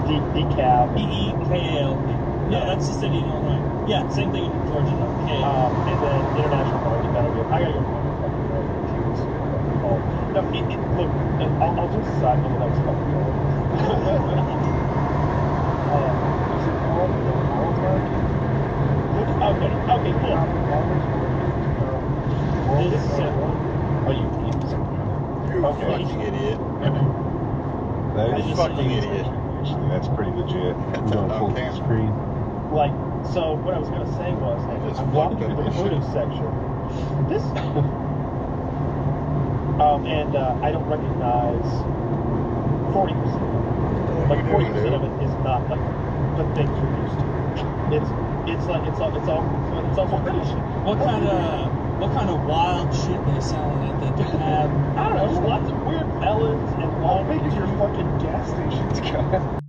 DeKalb. EEKAL. No, that's the city in Illinois. Yeah, same thing in Georgia. And then International Park. I gotta go fucking road. No, look, I'll just decide on the next couple of days. Is it called the World Park? Okay, cool. This is oh, you fucking idiot. That is fucking idiot. Actually, that's pretty legit. I'm going to full screen. Like, so what I was gonna say was, I'm walking through the produce section. This, and I don't recognize 40%. Like 40% of it is not like the things you're used to. It's all compilation. What kind of wild shit they selling at the DeKalb? I don't know, just lots of weird melons and How big is your fucking gas station's got?